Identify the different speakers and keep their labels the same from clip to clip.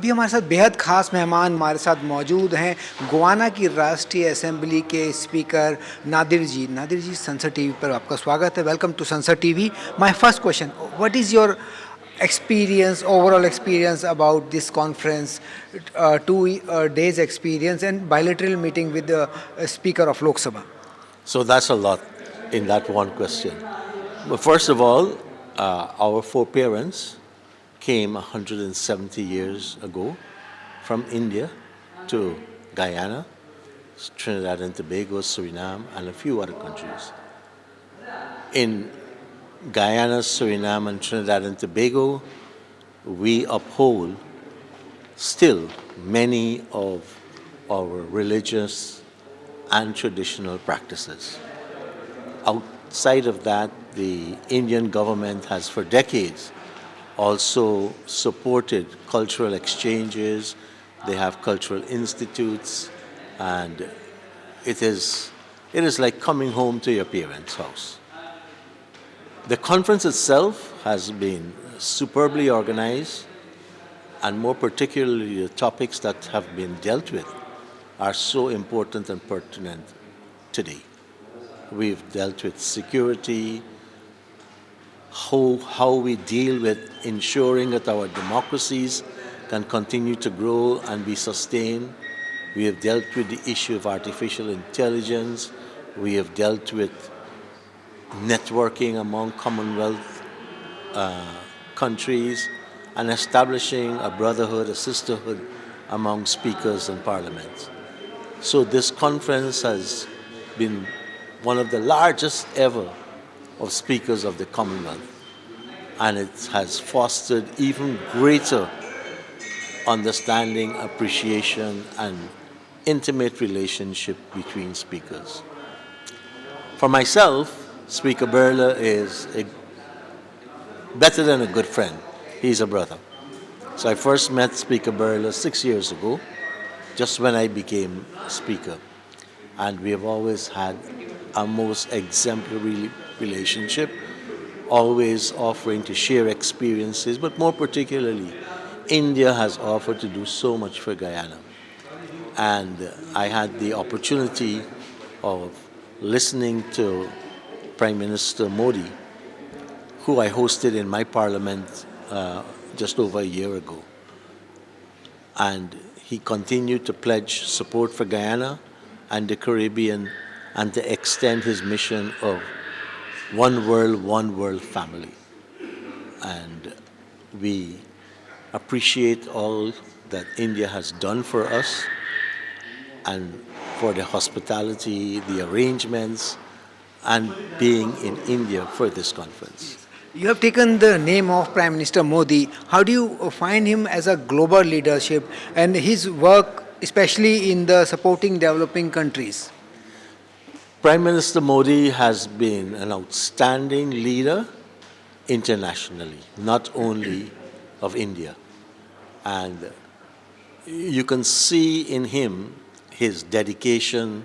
Speaker 1: अभी हमारे साथ बेहद ख़ास मेहमान हमारे साथ मौजूद हैं गोवाना की राष्ट्रीय असेंबली के स्पीकर नादिर जी। नादिर जी, संसद टीवी पर आपका स्वागत है। Welcome to Sansad TV. My first question, what is your experience, overall experience about this conference, 2 days experience and bilateral meeting with the Speaker of Lok Sabha?
Speaker 2: So that's a lot in that one question. But first of all, our foreparents came 170 years ago from India to Guyana, Trinidad and Tobago, Suriname, and a few other countries. In Guyana, Suriname, and Trinidad and Tobago, we uphold still many of our religious and traditional practices. Outside of that, the Indian government has for decades also supported cultural exchanges. They have cultural institutes, and it is like coming home to your parents' house. The conference itself has been superbly organized, and more particularly the topics that have been dealt with are so important and pertinent today. We've dealt with security, how we deal with ensuring that our democracies can continue to grow and be sustained. We have dealt with the issue of artificial intelligence. We have dealt with networking among Commonwealth countries and establishing a brotherhood, a sisterhood among speakers and parliaments. So this conference has been one of the largest ever of speakers of the Commonwealth, and it has fostered even greater understanding, appreciation, and intimate relationship between speakers. For myself, Speaker Birla is better than a good friend. He's a brother. So I first met Speaker Birla 6 years ago, just when I became Speaker. And we have always had a most exemplary relationship, always offering to share experiences, but more particularly, India has offered to do so much for Guyana. And I had the opportunity of listening to Prime Minister Modi, who I hosted in my parliament just over a year ago. And he continued to pledge support for Guyana and the Caribbean and to extend his mission of one world family. And we appreciate all that India has done for us and for the hospitality, the arrangements, and being in India for this conference.
Speaker 1: You have taken the name of Prime Minister Modi. How do you find him as a global leadership and his work, especially in the supporting developing countries?
Speaker 2: Prime Minister Modi has been an outstanding leader internationally, not only of India. And you can see in him his dedication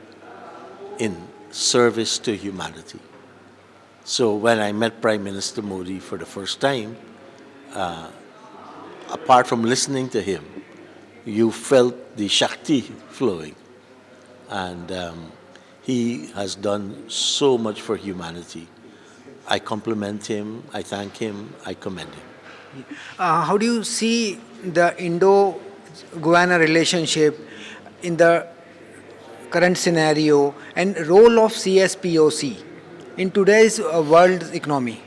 Speaker 2: in service to humanity. So when I met Prime Minister Modi for the first time, apart from listening to him, you felt the Shakti flowing. And he has done so much for humanity. I compliment him, I thank him, I commend him.
Speaker 1: How do you see the Indo-Guyana relationship in the current scenario and role of CSPOC in today's world economy?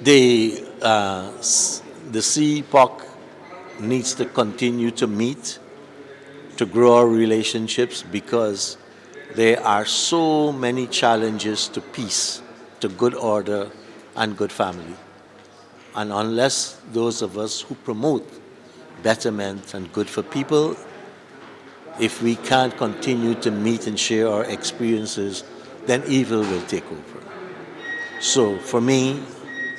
Speaker 2: The CPOC needs to continue to meet, to grow our relationships, because there are so many challenges to peace, to good order and good family. And unless those of us who promote betterment and good for people, if we can't continue to meet and share our experiences, then evil will take over. So for me,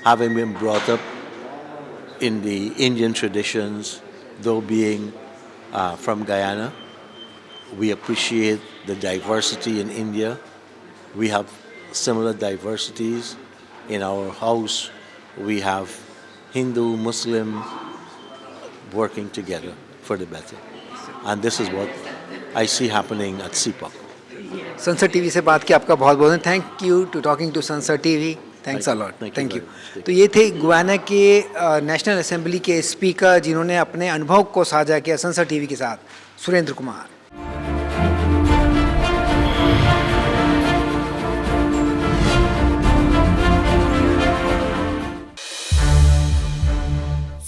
Speaker 2: having been brought up in the Indian traditions, though being from Guyana, we appreciate the diversity in India. We have similar diversities. In our house, we have Hindu, Muslim working together. for the better. And this is what I see happening at CPOC.
Speaker 1: Sansad TV से बात की आपका बहुत बहुत thank you to talking to Sansad TV thanks a lot
Speaker 2: Thank you
Speaker 1: thank you
Speaker 2: very much.
Speaker 1: तो ये थे Guyana के नेशनल असेंबली के स्पीकर जिन्होंने अपने अनुभव को साझा किया संसद टीवी के साथ सुरेंद्र कुमार।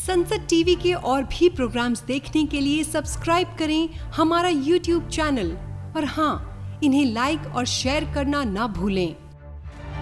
Speaker 3: संसद टीवी के और भी प्रोग्राम्स देखने के लिए सब्सक्राइब करें हमारा YouTube चैनल और हाँ, इन्हें लाइक और शेयर करना ना भूलें।